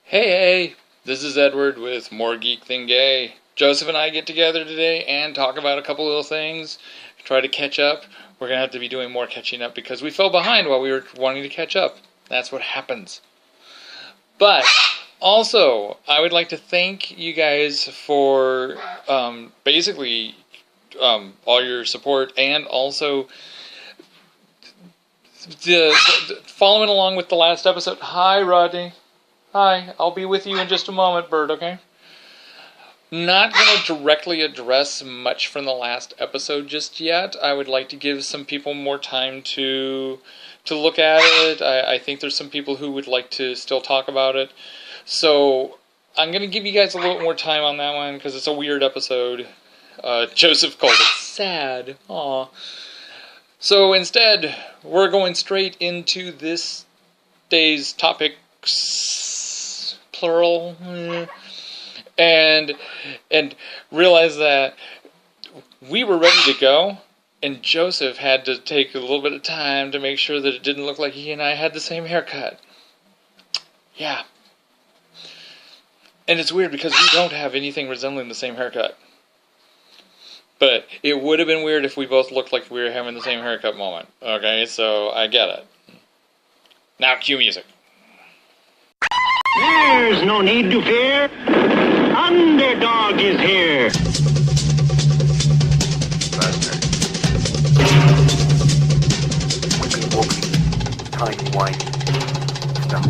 Hey, this is Edward with More Geek Than Gay. Joseph and I get together today and talk about a couple little things, try to catch up. We're going to have to be doing more catching up because we fell behind while we were wanting to catch up. That's what happens. But also, I would like to thank you guys for basically all your support and also the following along with the last episode. Hi, Rodney. Hi, I'll be with you in just a moment, Bird, okay? Not going to directly address much from the last episode just yet. I would like to give some people more time to look at it. I think there's some people who would like to still talk about it. So I'm going to give you guys a little more time on that one because it's a weird episode. Joseph called it sad. Aw. So instead, we're going straight into this day's topic. Plural, and realize that we were ready to go, and Joseph had to take a little bit of time to make sure that it didn't look like he and I had the same haircut. Yeah. And it's weird because we don't have anything resembling the same haircut. But it would have been weird if we both looked like we were having the same haircut moment. Okay, so I get it. Now cue music. There's no need to fear. Underdog is here. Wiggly woggly, tiny whiny stuff.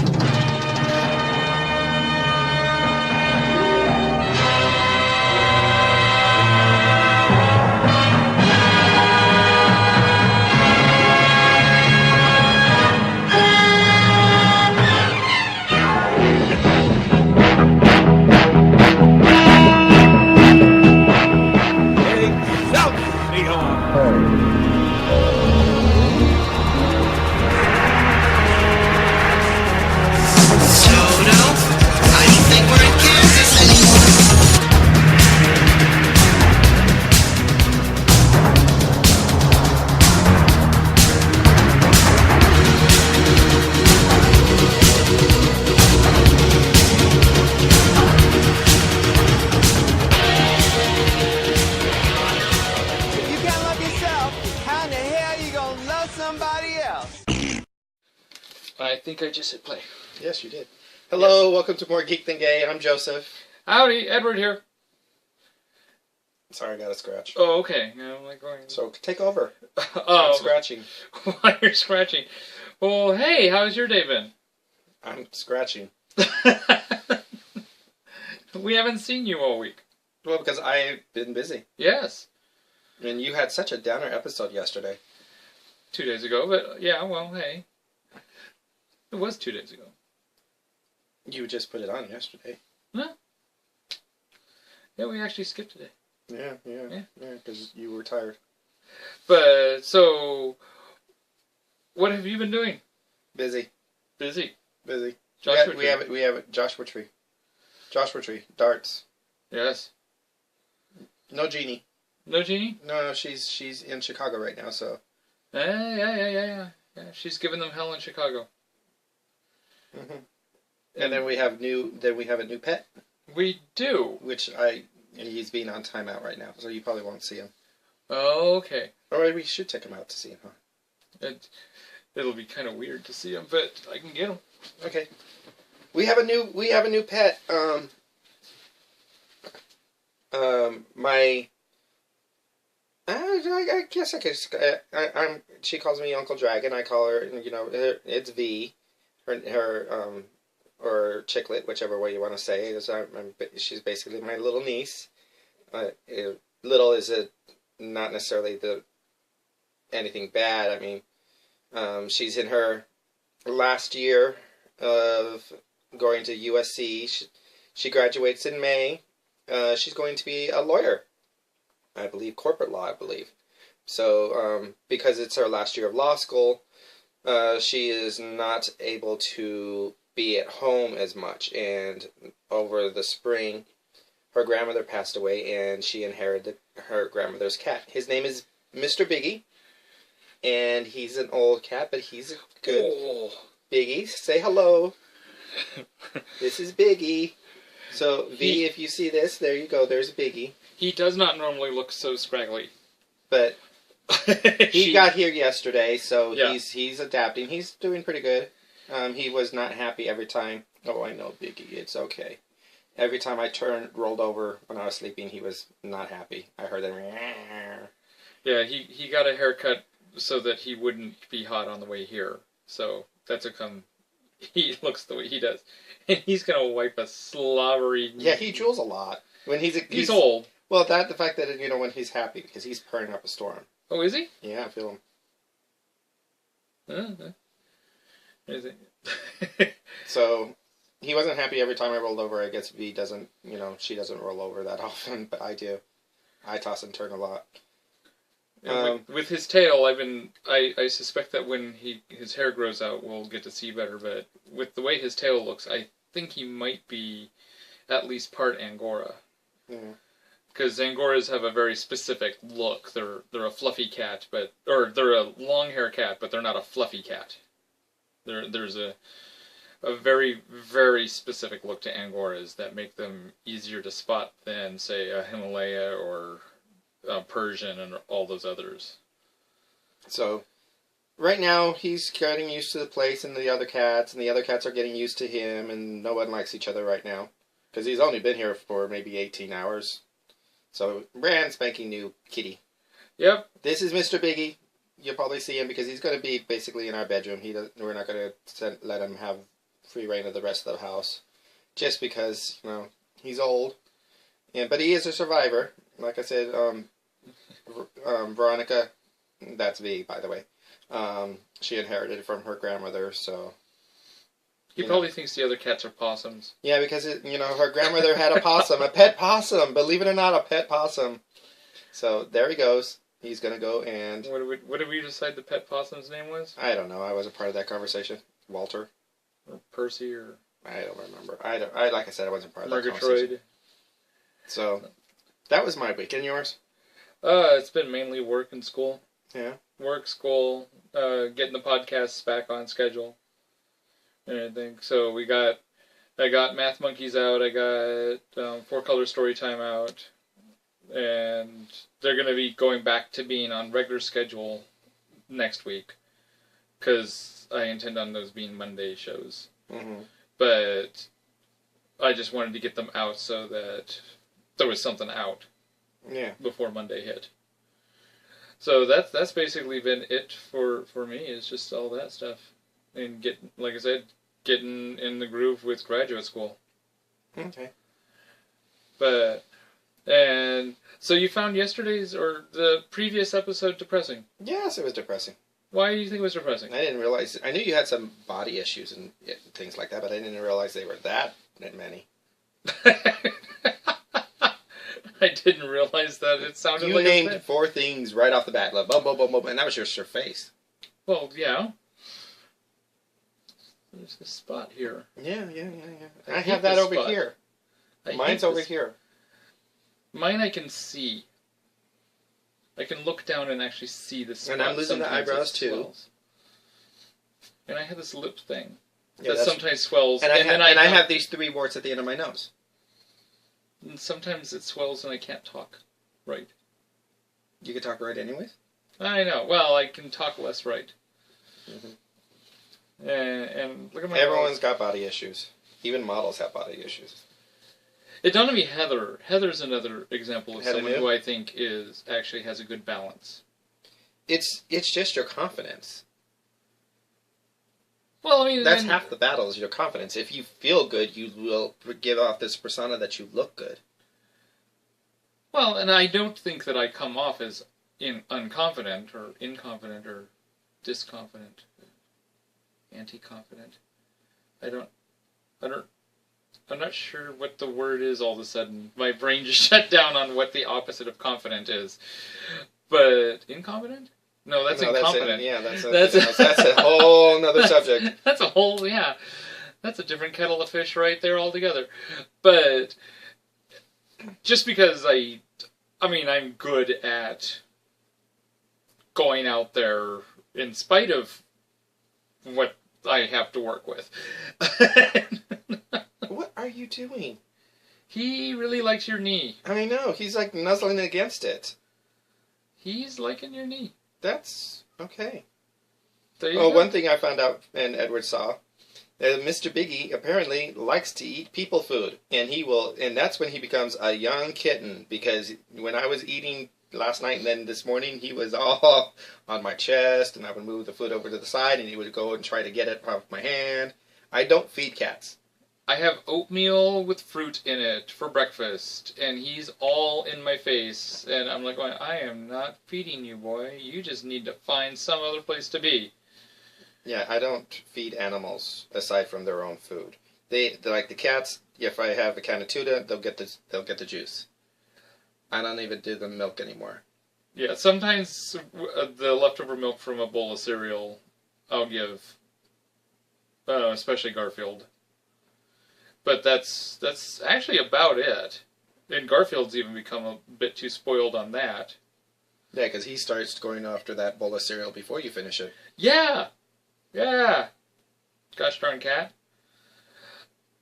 I think I just hit play. Yes, you did. Hello, yes. Welcome to More Geek Than Gay. I'm Joseph. Howdy, Edward here. Sorry, I got a scratch. Oh, okay. I'm like going. So take over. Oh, I'm scratching. While you're scratching. Well, hey, how's your day been? I'm scratching. We haven't seen you all week. Well, because I've been busy. Yes. And you had such a downer episode yesterday. 2 days ago, but yeah, well, hey. It was 2 days ago. You just put it on yesterday. Huh? Yeah, we actually skipped today. Yeah, because you were tired. But, so, what have you been doing? Busy. Joshua we have a Joshua tree. Darts. Yes. No Jeannie. No Jeannie? No, she's in Chicago right now, so. Yeah. She's giving them hell in Chicago. Mm-hmm. And then we have a new pet. We do. He's being on timeout right now, so you probably won't see him. Oh, okay. Or we should take him out to see him, huh? It'll be kind of weird to see him, but I can get him. Okay. We have a new pet. I guess I could. She calls me Uncle Dragon. I call her. It's V. Or Chicklet, whichever way you want to say. She's basically my little niece. Little is not necessarily anything bad. I mean, she's in her last year of going to USC. She graduates in May. She's going to be a lawyer. I believe corporate law. I believe. So because it's her last year of law school. She is not able to be at home as much, and over the spring, her grandmother passed away, and she inherited her grandmother's cat. His name is Mr. Biggie, and he's an old cat, but he's a good... Oh. Biggie, say hello. This is Biggie. So, V, if you see this, there you go. There's Biggie. He does not normally look so scraggly. But he got here yesterday, so Yeah. he's adapting. He's doing pretty good. He was not happy every time. Oh, I know, Biggie. It's okay. Every time I rolled over when I was sleeping, he was not happy. I heard him. Yeah, he got a haircut so that he wouldn't be hot on the way here. So that's he looks the way he does. And he's going to wipe a slobbery... Yeah, he drools a lot. When he's old. Well, the fact that, when he's happy, because he's purring up a storm. Oh, is he? Yeah, I feel him. Is he? So, he wasn't happy every time I rolled over. I guess V doesn't, she doesn't roll over that often, but I do. I toss and turn a lot. With his tail, I suspect that when his hair grows out, we'll get to see better, but with the way his tail looks, I think he might be at least part Angora. Yeah. Because Angoras have a very specific look. They're a fluffy cat, or they're a long hair cat, but they're not a fluffy cat. There's a very, very specific look to Angoras that make them easier to spot than, say, a Himalaya or a Persian and all those others. So, right now, he's getting used to the place and the other cats are getting used to him, and no one likes each other right now. Because he's only been here for maybe 18 hours. So, brand spanking new kitty. Yep. This is Mr. Biggie. You'll probably see him because he's going to be basically in our bedroom. We're not going to let him have free reign of the rest of the house. Just because, he's old. But he is a survivor. Like I said, Veronica, that's V, by the way. She inherited it from her grandmother, so... He probably thinks the other cats are possums. Yeah, because, her grandmother had a possum, a pet possum. Believe it or not, a pet possum. So, there he goes. He's going to go and... What did we decide the pet possum's name was? I don't know. I wasn't part of that conversation. Walter? Or Percy, or... I don't remember. Like I said, I wasn't part of that Murgatroyd. conversation. So, that was my week. And yours? It's been mainly work and school. Yeah. Work, school, getting the podcasts back on schedule. And everything. So I got Math Monkeys out, I got 4-Color Storytime out, and they're going to be going back to being on regular schedule next week, because I intend on those being Monday shows. Mm-hmm. But I just wanted to get them out so that there was something out before Monday hit. So that's basically been it for me, is just all that stuff. And like I said, getting in the groove with graduate school. Okay. And so you found yesterday's or the previous episode depressing? Yes, it was depressing. Why do you think it was depressing? I didn't realize... I knew you had some body issues and things like that, but I didn't realize they were that many. I didn't realize that. It sounded like... You named 4 things right off the bat. Like, boom, boom, boom, boom, and that was just your face. Well, yeah. There's this spot here. Yeah. I have that over here. Mine's over here. Mine I can see. I can look down and actually see the spot. And I'm losing the eyebrows too. And I have this lip thing that sometimes swells. And I have these 3 warts at the end of my nose. And sometimes it swells and I can't talk right. You can talk right anyways? I know. Well, I can talk less right. Mm-hmm. And look at my Everyone's nose. got body issues. Even models have body issues. It dawned on me Heather. Heather's another example of Heather someone New? who I think actually has a good balance. It's just your confidence. Well, I mean... That's half the battle, is your confidence. If you feel good, you will give off this persona that you look good. Well, and I don't think that I come off as unconfident or inconfident or disconfident, anti-confident. I'm not sure what the word is all of a sudden. My brain just shut down on what the opposite of confident is. But incompetent? No, that's incompetent. That's a whole nother subject. That's a different kettle of fish right there altogether. But just because I'm good at going out there in spite of what I have to work with. He really likes your knee. I know, he's like nuzzling against it. He's liking your knee. That's okay. There you Oh, go. one thing I found out, and Edward saw, that Mr. Biggie apparently likes to eat people food, and that's when he becomes a young kitten. Because when I was eating last night and then this morning, he was all on my chest, and I would move the food over to the side, and he would go and try to get it off my hand. I don't feed cats. I have oatmeal with fruit in it for breakfast, and he's all in my face, and I'm like going, I am not feeding you, boy. You just need to find some other place to be. Yeah, I don't feed animals aside from their own food. They're like the cats. If I have a can of tuna, they'll get the juice. I don't even do the milk anymore. Yeah, sometimes the leftover milk from a bowl of cereal I'll give, especially Garfield. But that's actually about it. And Garfield's even become a bit too spoiled on that. Yeah, because he starts going after that bowl of cereal before you finish it. Yeah! Yeah! Gosh darn cat.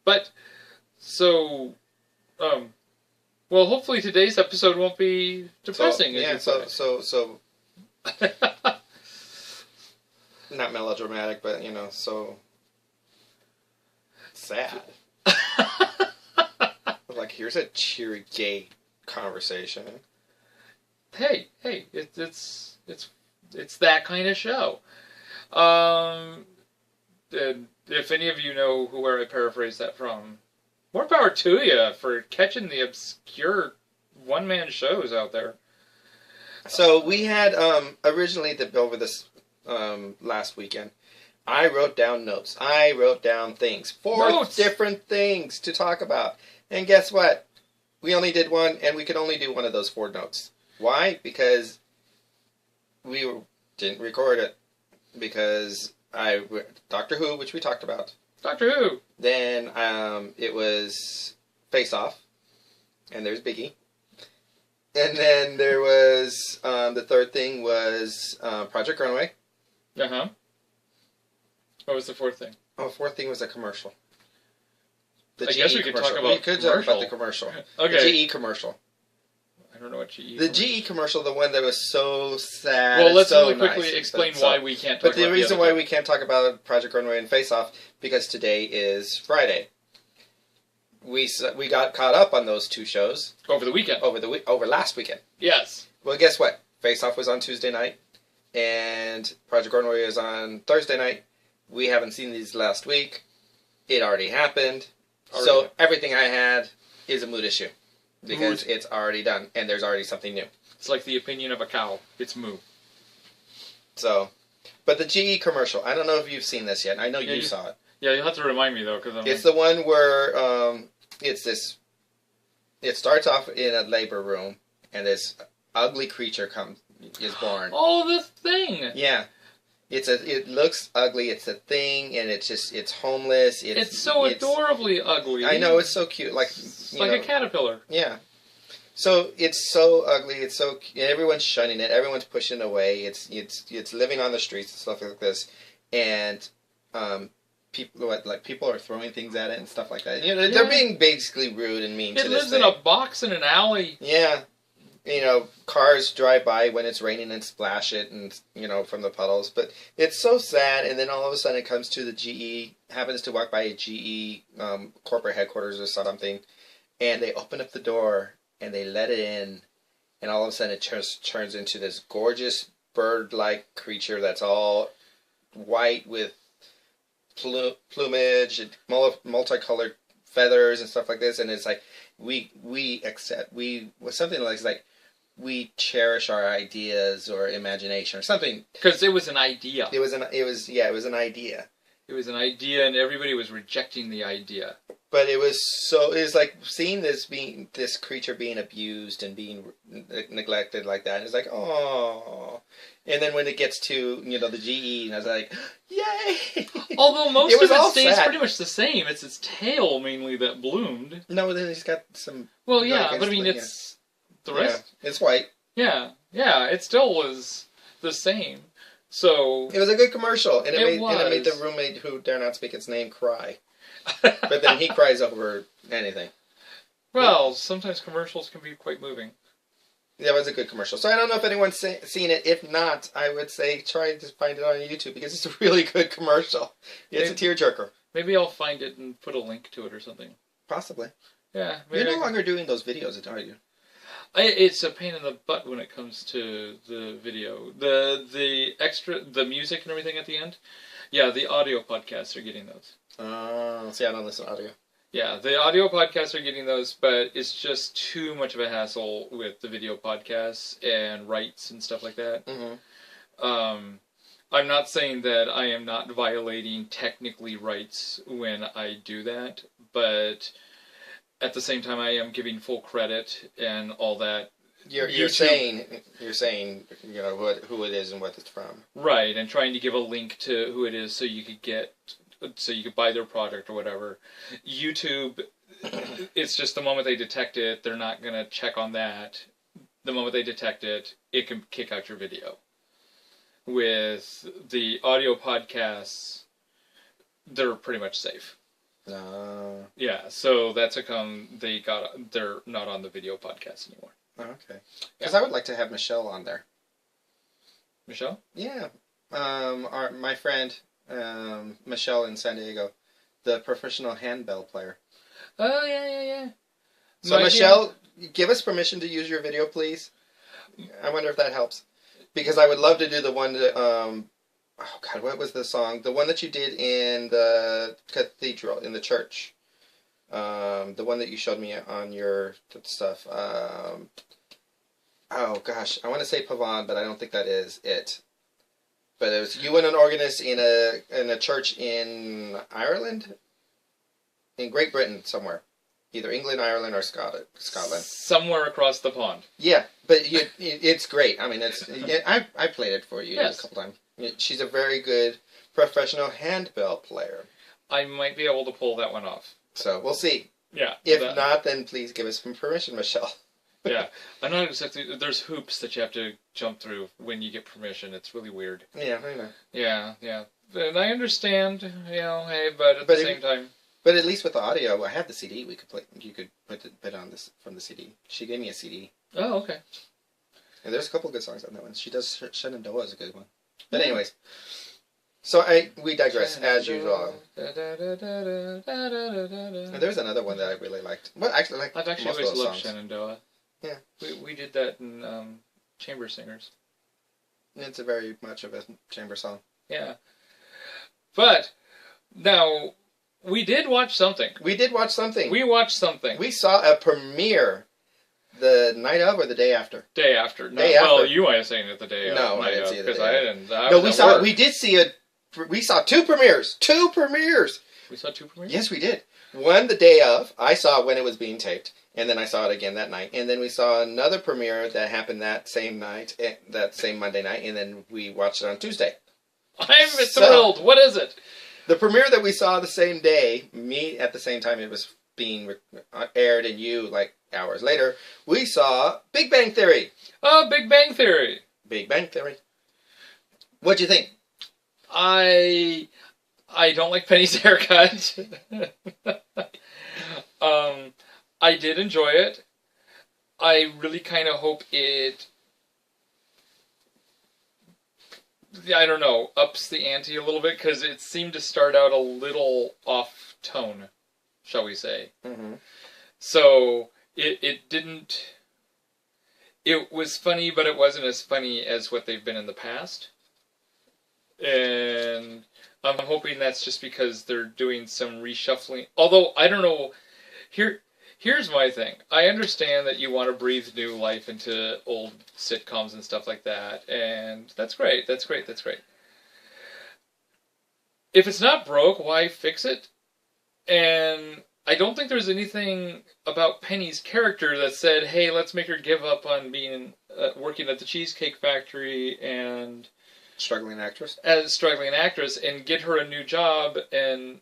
But, so, well, hopefully today's episode won't be depressing. So not melodramatic, but, so sad. Like, here's a cheery gay conversation. Hey, it's that kind of show. And if any of you know where I paraphrase that from, more power to you for catching the obscure one-man shows out there. So we had originally over this last weekend, I wrote down notes. I wrote down things. 4 different things to talk about. And guess what? We only did one, and we could only do one of those 4 notes. Why? Because we didn't record it. Because Doctor Who, which we talked about. Doctor Who. Then it was Face Off. And there's Biggie. And then there was, the third thing was Project Runway. Uh-huh. What was the 4th thing? Oh, 4th thing was a commercial. I guess we could talk about We could talk about the commercial. Okay. The GE commercial. I don't know what GE. The GE commercial, the one that was so sad. Well, let's so really quickly explain why we can't talk about the reason why we can't talk about Project Runway and Face Off, because today is Friday. We got caught up on those 2 shows. Over the weekend. Over last weekend. Yes. Well, guess what? Face Off was on Tuesday night, and Project Runway is on Thursday night. We haven't seen these last week. It already happened. So everything I had is a mood issue. Because it's already done, and there's already something new. It's like the opinion of a cow. It's moo. So, but the GE commercial, I don't know if you've seen this yet. I know you saw it. Yeah, you'll have to remind me, though. It's the one where it's this... It starts off in a labor room, and this ugly creature is born. Oh, the thing! Yeah. It looks ugly. It's a thing, and it's homeless. It's so adorably ugly. I know, it's so cute. Like a caterpillar. Yeah. So it's so ugly. It's so everyone's shunning it. Everyone's pushing it away. It's living on the streets and stuff like this, and people are throwing things at it and stuff like that. They're being basically rude and mean to this thing. It lives in a box in an alley. Yeah. Cars drive by when it's raining and splash it and, from the puddles. But it's so sad, and then all of a sudden it comes to the GE, happens to walk by a GE corporate headquarters or something, and they open up the door, and they let it in, and all of a sudden it turns into this gorgeous bird-like creature that's all white with plumage and multicolored feathers and stuff like this, and it's like, we cherish our ideas or imagination or something. Because it was an idea. It was an idea. It was an idea, and everybody was rejecting the idea. But it was like seeing this creature being abused and being neglected like that. It's like, oh. And then when it gets to the GE, and I was like, yay! Although most of it stays pretty much the same. It's its tail mainly that bloomed. No, then he's got some. Well, yeah, but I mean it's the rest. Yeah, it's white. Yeah, it still was the same. So it was a good commercial, and it was. made the roommate who dare not speak its name cry. But then he cries over anything. Well, sometimes commercials can be quite moving. That was a good commercial. So I don't know if anyone's seen it. If not, I would say try to find it on YouTube because it's a really good commercial. It's a tearjerker. Maybe I'll find it and put a link to it or something. Possibly. Yeah. You're no longer doing those videos, are you? It's a pain in the butt when it comes to the video. The music and everything at the end. Yeah, the audio podcasts are getting those. See, I don't listen to audio. Yeah, the audio podcasts are getting those, but it's just too much of a hassle with the video podcasts and rights and stuff like that. Mm-hmm. I'm not saying that I am not violating technically rights when I do that, but at the same time I am giving full credit and all that. You're saying you know who it is and what it's from. Right, and trying to give a link to who it is so you could buy their product or whatever. YouTube, it's just the moment they detect it, they're not going to check on that. The moment they detect it, it can kick out your video. With the audio podcasts, they're pretty much safe. Yeah, so that's how come they're not on the video podcast anymore. Okay. Because I would like to have Michelle on there. Michelle? Yeah. My friend, Michelle in San Diego, the professional handbell player. Oh, yeah. So, Michelle, give us permission to use your video, please. I wonder if that helps. Because I would love to do the one that, oh God, what was the song? The one that you did in the cathedral, in the church. The one that you showed me on your stuff. Oh gosh, I want to say Pavon, but I don't think that is it. But it was you and an organist in a church in Ireland? In Great Britain, somewhere. Either England, Ireland, or Scotland. Somewhere across the pond. Yeah, but it's great. I mean, I played it for you a couple times. She's a very good professional handbell player. I might be able to pull that one off. So, we'll see. Yeah. If not, then please give us some permission, Michelle. Yeah. I'm not exactly... There's hoops that you have to jump through when you get permission. It's really weird. Yeah, I know. Yeah. And I understand, hey, but at the same time... But at least with the audio, I have the CD. We could play. You could put it on this from the CD. She gave me a CD. Oh, okay. And there's a couple good songs on that one. She does Shenandoah is a good one. But anyways, so we digress as usual. And there's another one that I really liked. Well, actually, I've actually most always of those loved songs. Shenandoah. Yeah, we did that in Chamber Singers. It's a very much of a chamber song. Yeah, but now. We did watch something. We watched something. We saw a premiere the night of or the day after? Day after. Day after. Well, you might have seen it the day of. No, I didn't see it the day because I didn't. No, we saw two premieres. Two premieres. We saw two premieres? Yes, we did. One the day of. I saw when it was being taped. And then I saw it again that night. And then we saw another premiere that happened that same night, that same Monday night. And then we watched it on Tuesday. I'm thrilled. What is it? The premiere that we saw the same day, me at the same time it was being aired and you like hours later, we saw Big Bang Theory. Oh, Big Bang Theory. Big Bang Theory. What'd you think? I don't like Penny's haircut. I did enjoy it. I really kind of hope it... I don't know, ups the ante a little bit, because it seemed to start out a little off-tone, shall we say. Mm-hmm. So, it didn't... It was funny, but it wasn't as funny as what they've been in the past. And I'm hoping that's just because they're doing some reshuffling. Although, I don't know... Here's my thing. I understand that you want to breathe new life into old sitcoms and stuff like that, and that's great. That's great. If it's not broke, why fix it? And I don't think there's anything about Penny's character that said, hey, let's make her give up on being working at the Cheesecake Factory and... Struggling actress? As a struggling actress, and get her a new job, and...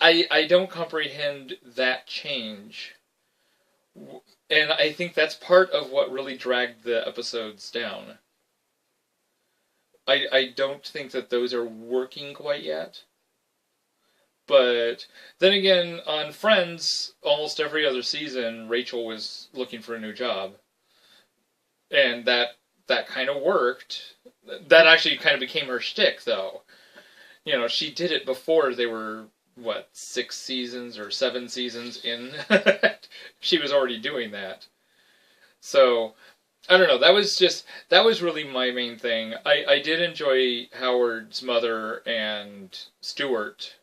I don't comprehend that change. And I think that's part of what really dragged the episodes down. I don't think that those are working quite yet. But then again, on Friends, almost every other season, Rachel was looking for a new job. And that kind of worked. That actually kind of became her shtick, though. You know, she did it before they were, 6 seasons or 7 seasons in? She was already doing that. So, I don't know, that was really my main thing. I did enjoy Howard's mother and Stuart.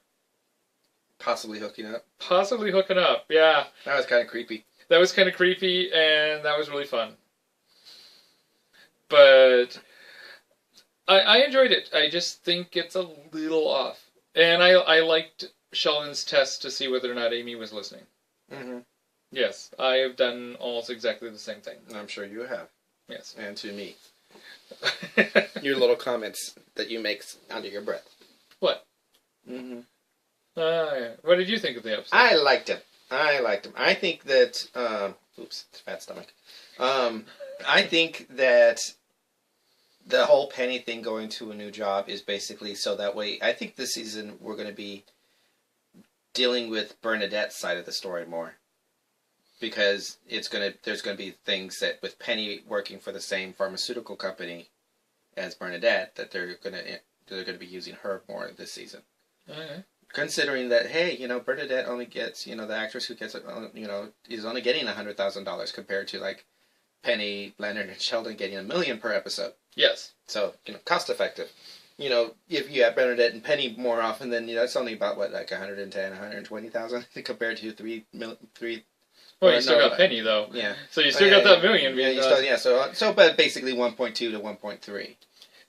Possibly hooking up. Possibly hooking up, yeah. That was kind of creepy. That was kind of creepy, and that was really fun. But I enjoyed it. I just think it's a little off. And I liked Sheldon's test to see whether or not Amy was listening. Mm-hmm. Yes, I have done almost exactly the same thing. I'm sure you have. Yes. And to me. Your little comments that you make under your breath. What? Mm-hmm. Yeah. What did you think of the episode? I liked him. I think that... oops, fat stomach. I think that the whole Penny thing going to a new job is basically so that way... I think this season we're going to be dealing with Bernadette's side of the story more. Because there's going to be things that with Penny working for the same pharmaceutical company as Bernadette, that they're going to be using her more this season. Okay. Considering that, hey, Bernadette only gets, the actress who gets, is only getting $100,000 compared to like Penny, Leonard, and Sheldon getting $1 million per episode. Yes. So cost effective. If you have Bernadette and Penny more often, then it's only about like 110, 120,000 compared to three. Well, you still got Penny though. Yeah. So you still got that $1 million. So but basically 1.2 to 1.3.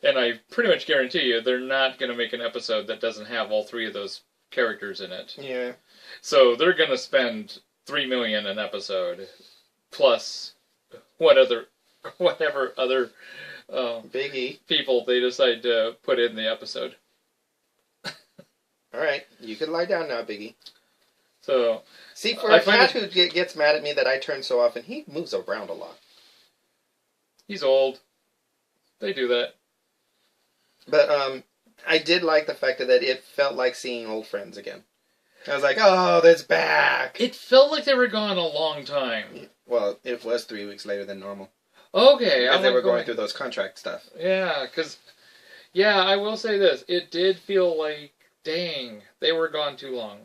And I pretty much guarantee you they're not going to make an episode that doesn't have all 3 of those characters in it. Yeah. So they're going to spend $3 million an episode, plus whatever other Biggie people they decide to put in the episode. All right, you can lie down now, Biggie. So see, for a cat who gets mad at me that I turn so often, he moves around a lot. He's old. They do that. But I did like the fact that it felt like seeing old friends again. I was like, oh, that's back. It felt like they were gone a long time. Well, it was 3 weeks later than normal. Okay. Because they were going through those contract stuff. Yeah, I will say this. It did feel like, dang, they were gone too long.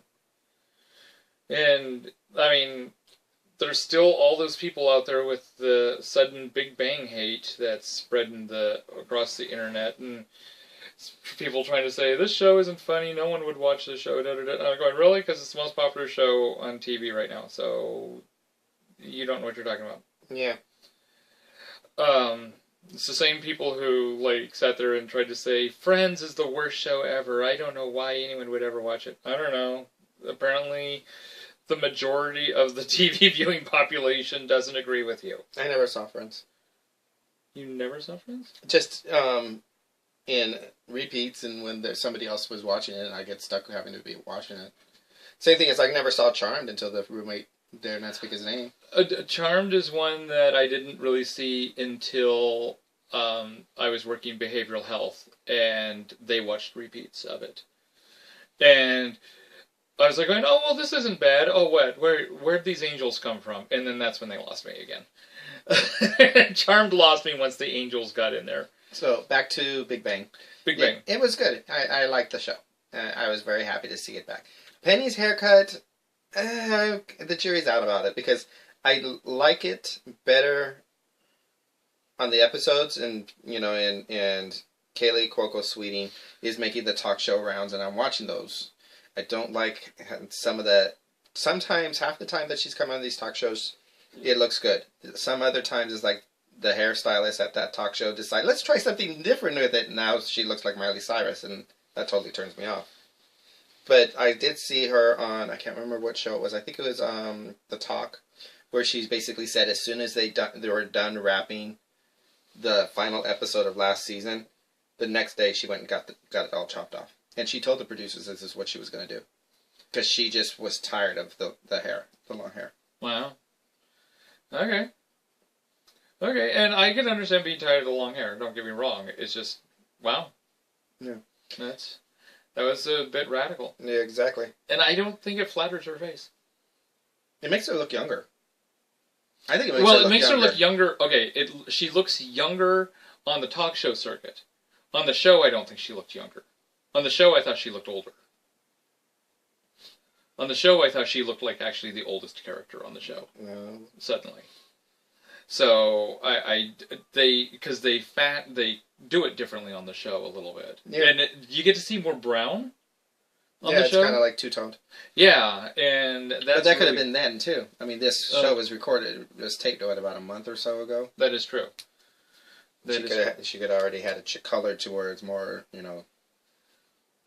And, I mean, there's still all those people out there with the sudden Big Bang hate that's spreading across the internet, and people trying to say, this show isn't funny, no one would watch this show, da, da, da. And I'm going, really? Because it's the most popular show on TV right now, so you don't know what you're talking about. Yeah. It's the same people who, sat there and tried to say, Friends is the worst show ever, I don't know why anyone would ever watch it. I don't know. Apparently the majority of the TV viewing population doesn't agree with you. I never saw Friends. You never saw Friends? Just in repeats, and when somebody else was watching it, and I get stuck having to be watching it. Same thing as I never saw Charmed until the roommate dare not speak his name. Charmed is one that I didn't really see until I was working behavioral health, and they watched repeats of it. And I was like going, oh, well, this isn't bad. Oh, what? Where'd these angels come from? And then that's when they lost me again. Charmed lost me once the angels got in there. So, back to Big Bang. Big Bang. It was good. I liked the show. I was very happy to see it back. Penny's haircut, the jury's out about it, because I like it better on the episodes, and, and Kaylee Cuoco Sweeting is making the talk show rounds, and I'm watching those. I don't like some of the... Sometimes, half the time that she's come on these talk shows, it looks good. Some other times it's like the hairstylist at that talk show decide, let's try something different with it. Now she looks like Miley Cyrus, and that totally turns me off. But I did see her on, I can't remember what show it was. I think it was The Talk, where she basically said as soon as they were done wrapping the final episode of last season, the next day she went and got it all chopped off. And she told the producers this is what she was going to do. Because she just was tired of the hair, the long hair. Wow. Okay. Okay, and I can understand being tired of the long hair. Don't get me wrong. It's just, wow. Yeah. That was a bit radical. Yeah, exactly. And I don't think it flatters her face. It makes her look younger. I think It makes her look younger. Okay, she looks younger on the talk show circuit. On the show, I don't think she looked younger. On the show, I thought she looked older. On the show, I thought she looked like actually the oldest character on the show. No. Suddenly. So they do it differently on the show a little bit. Yeah. And you get to see more brown on yeah, the show. it's kind of like two-toned. Yeah, and that's But that could have been then, too. I mean, this Oh. show was recorded, it was taped, about a month or so ago. That is true. She could have already had it colored towards more,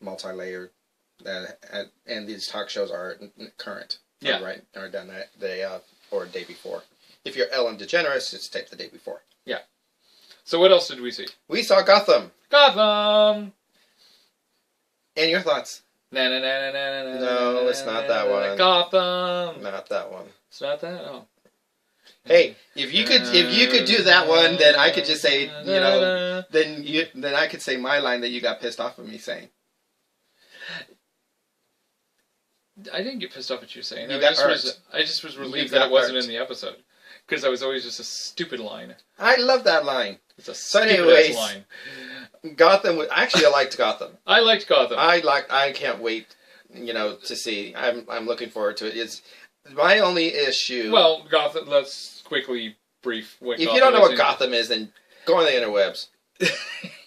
multi-layered. And these talk shows are current. Yeah. Right? Or done that day of, or day before. If you're Ellen DeGeneres, it's taped the day before. Yeah. So what else did we see? We saw Gotham. Gotham! And your thoughts? Na, na, na, na, na, na, No, it's not that one. Gotham! Not that one. It's not that? Oh. Hey, if you could do that one, then I could just say, then I could say my line that you got pissed off of me saying. I didn't get pissed off at you saying. You got hurt. I just was relieved You that got it wasn't hurt. in the episode. Because I was always just a stupid line. I love that line. It's a So stupid anyways, line. Gotham. Actually, I liked Gotham. I liked Gotham. I can't wait. To see. I'm looking forward to it. It's my only issue. Well, Gotham. Let's quickly brief. What if Gotham you don't know is what Gotham is, then go on the interwebs.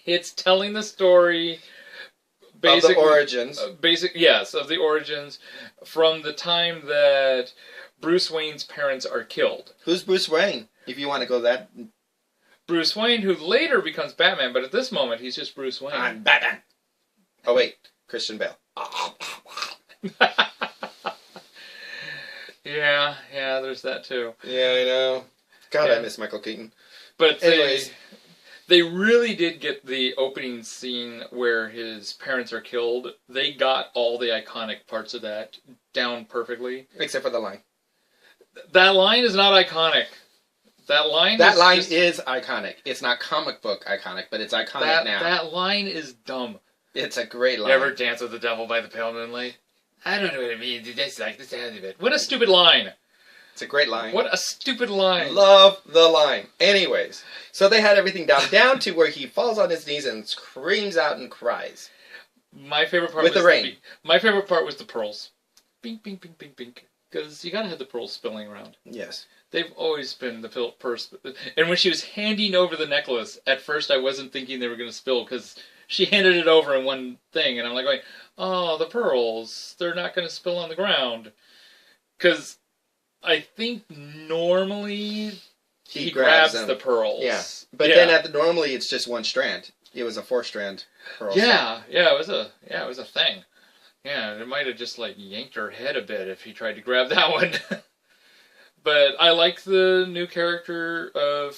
It's telling the story. Of the origins. Of the origins from the time that Bruce Wayne's parents are killed. Who's Bruce Wayne? If you want to go that. Bruce Wayne, who later becomes Batman, but at this moment he's just Bruce Wayne. I'm Batman. Oh wait, Christian Bale. yeah, there's that too. Yeah, I know. God, Yeah. I miss Michael Keaton. But Anyways. they really did get the opening scene where his parents are killed. They got all the iconic parts of that down perfectly. Except for the line. That line is not iconic. That line is iconic. It's not comic book iconic, but it's iconic now. That line is dumb. It's a great line. You ever dance with the devil by the pale moonlight? I don't know what it means. It's like the sound of it. What a stupid line. It's a great line. What a stupid line. Love the line. Anyways, so they had everything down to where he falls on his knees and screams out and cries. My favorite part With was the rain. My favorite part was the pearls. Bink, bink, bink, bink, bink. Because you gotta have the pearls spilling around. Yes. They've always been the purse. And when she was handing over the necklace, at first I wasn't thinking they were going to spill because she handed it over in one thing. And I'm like, going, oh, the pearls. They're not going to spill on the ground. Because I think normally he grabs them. the pearls. Yeah. But then normally it's just one strand. It was a 4-strand pearl. Yeah, it was a thing. Yeah, it might have just yanked her head a bit if he tried to grab that one. But I like the new character of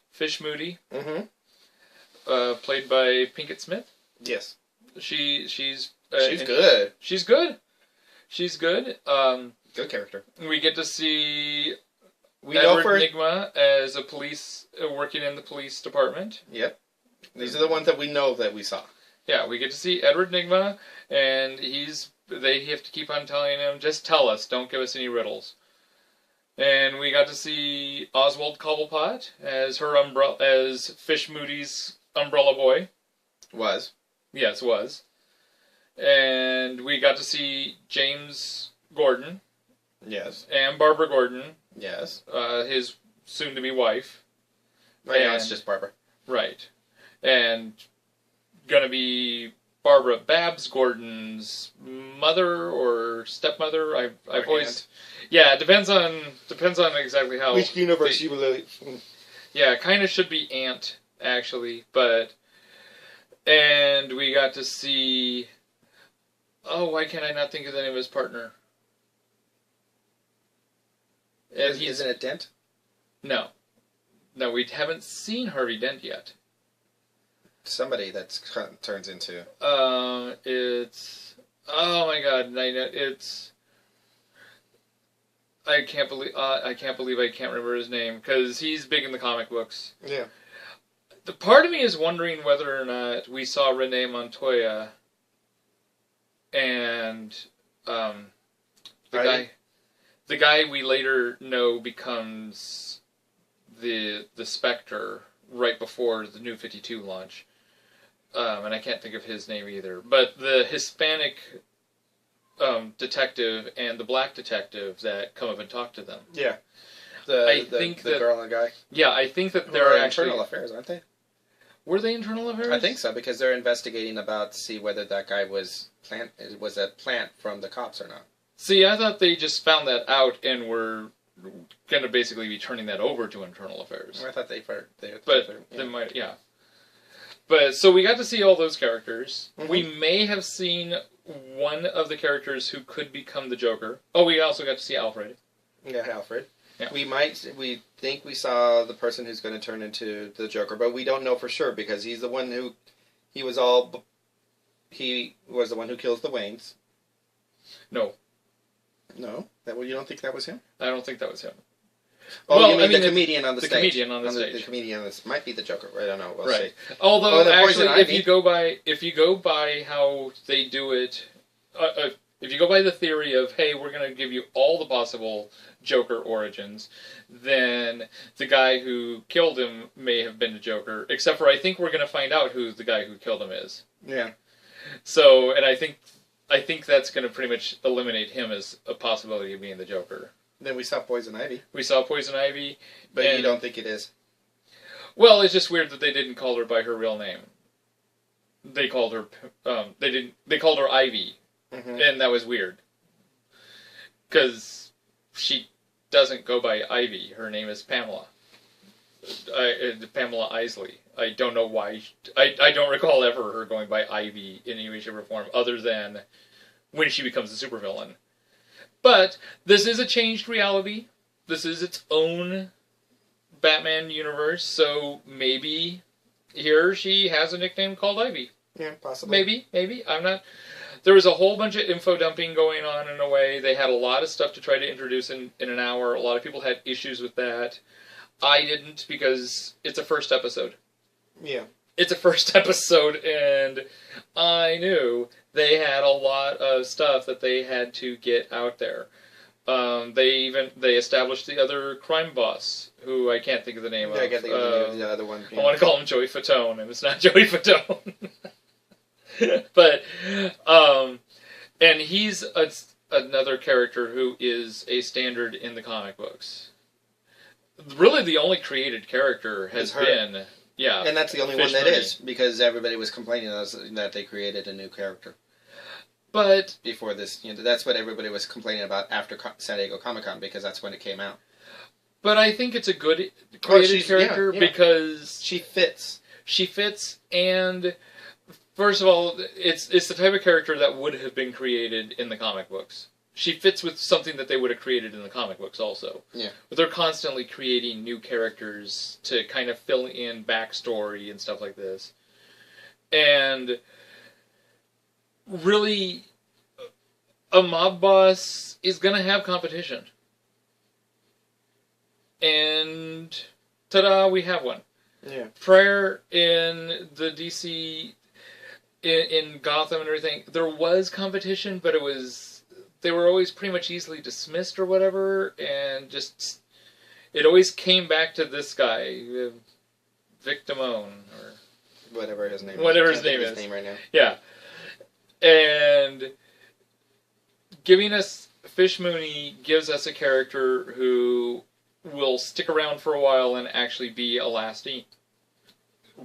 Fish Moody, played by Pinkett Smith. Yes. She's good. She's good. She's good. Good character. We get to see We know Edward Nygma as a police working in the police department. Yep. These are the ones that we know that we saw. Yeah, we get to see Edward Nygma, and they have to keep on telling him, just tell us, don't give us any riddles. And we got to see Oswald Cobblepot as Fish Moody's umbrella boy. Was. Yes, was. And we got to see James Gordon. Yes. And Barbara Gordon. Yes. His soon-to-be wife. Right now it's just Barbara. Right. And gonna be Barbara Babs Gordon's mother or stepmother. I've always... Aunt. Yeah, it depends on exactly how... Which universe you believe? Yeah, kind of should be aunt, actually, but... And we got to see... Oh, why can't I not think of the name of his partner? Isn't it Dent? No. No, we haven't seen Harvey Dent yet. Somebody that turns into... It's... Oh my god, I know, it's... I can't believe I can't remember his name, because he's big in the comic books. Yeah. The part of me is wondering whether or not we saw Renee Montoya and the Right. guy we later know becomes the Spectre right before the New 52 launch. And I can't think of his name either. But the Hispanic detective and the black detective that come up and talk to them. Yeah. I The think the that- girl and the guy. Yeah, I think that They're they're actually... internal affairs, aren't they? Were they internal affairs? I think so, because they're investigating about to see whether that guy was a plant from the cops or not. See, I thought they just found that out and were going to basically be turning that over to internal affairs. I thought they But yeah. they might, yeah. But so we got to see all those characters. Mhm. We may have seen one of the characters who could become the Joker. Oh, we also got to see Alfred. Yeah, Alfred. Yeah. We think we saw the person who's going to turn into the Joker, but we don't know for sure because he's the one who, he was the one who kills the Waynes. No, No, you don't think that was him? I don't think that was him. Oh, Well, you mean I mean, the comedian on the the stage? comedian on the stage. The comedian on this might be the Joker. I don't know. We'll Right. see. Although Oh, the actually, Poison if Ivy. you go by how they do it, if you go by the theory of, hey, we're going to give you all the possible Joker origins, then the guy who killed him may have been the Joker, except for I think we're going to find out who the guy who killed him is. Yeah. So, and I think that's going to pretty much eliminate him as a possibility of being the Joker. Then we saw Poison Ivy, We saw Poison Ivy, but and- you don't think it is. Well, it's just weird that they didn't call her by her real name. They called her, they called her Ivy. Mm-hmm. And that was weird. Because she doesn't go by Ivy. Her name is Pamela. Pamela Isley. I don't know why. I don't recall ever her going by Ivy in any way, shape, or form, other than when she becomes a supervillain. But this is a changed reality. This is its own Batman universe, so maybe here she has a nickname called Ivy. Yeah, possibly. Maybe. I'm not... There was a whole bunch of info dumping going on in a way. They had a lot of stuff to try to introduce in an hour. A lot of people had issues with that. I didn't, because it's a first episode. Yeah. It's a first episode, and I knew they had a lot of stuff that they had to get out there. They established the other crime boss, who I can't think of the name of. I can't think of the name of the other one. I want to call him Joey Fatone, and it's not Joey Fatone. But, and he's another character who is a standard in the comic books. Really, the only created character has Is her. been, yeah. And that's the only Fish one that Mooney. is, because everybody was complaining that they created a new character But, before this. That's what everybody was complaining about after San Diego Comic-Con, because that's when it came out. but I think it's a good created she's- character yeah. because She fits. she fits, and first of all, it's the type of character that would have been created in the comic books. She fits with something that they would have created in the comic books also. Yeah. But they're constantly creating new characters to kind of fill in backstory and stuff like this. And really, a mob boss is going to have competition. And ta-da, we have one. Yeah. Prior in the DC, in Gotham and everything, there was competition, but they were always pretty much easily dismissed or whatever, and just, it always came back to this guy, Vic Damone, or Whatever his name Whatever is. his name His is. name right now. yeah. And giving us Fish Mooney gives us a character who will stick around for a while and actually be a lasting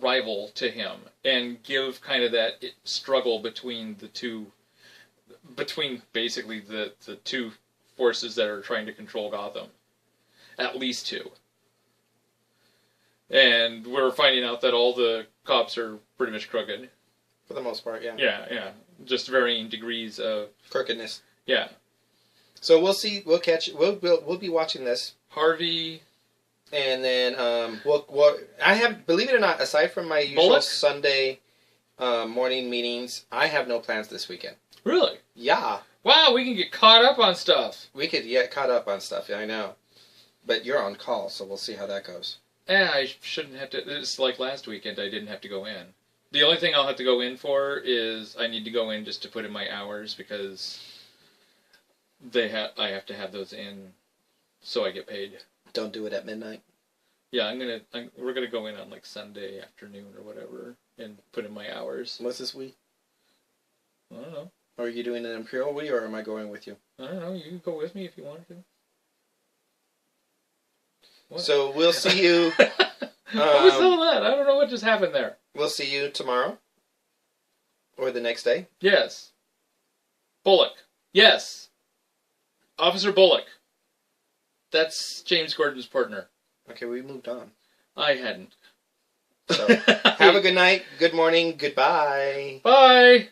rival to him, and give kind of that struggle between the two, between basically the two forces that are trying to control Gotham. At least two. And we're finding out that all the cops are pretty much crooked. For the most part, yeah. Yeah. Just varying degrees of, Crookedness. yeah. So we'll see. We'll be watching this, Harvey, and then I have, believe it or not, aside from my usual Bullock? Sunday morning meetings, I have no plans this weekend. really? Yeah, Wow, we can get caught up on stuff. we could get caught up on stuff. Yeah, I know, but you're on call, so we'll see how that goes. I shouldn't have to. It's like last weekend, I didn't have to go in. The only thing I'll have to go in for is I need to go in just to put in my hours because I have to have those in so I get paid. Don't do it at midnight. Yeah, we're gonna go in on like Sunday afternoon or whatever and put in my hours. What's this week? I don't know. Are you doing an Imperial week or am I going with you? I don't know. You can go with me if you want to. What? So we'll see you. What was all that? I don't know what just happened there. We'll see you tomorrow or the next day. Yes. Bullock. Yes. Officer Bullock. That's James Gordon's partner. Okay, we moved on. I hadn't. So, have a good night, good morning, goodbye. Bye.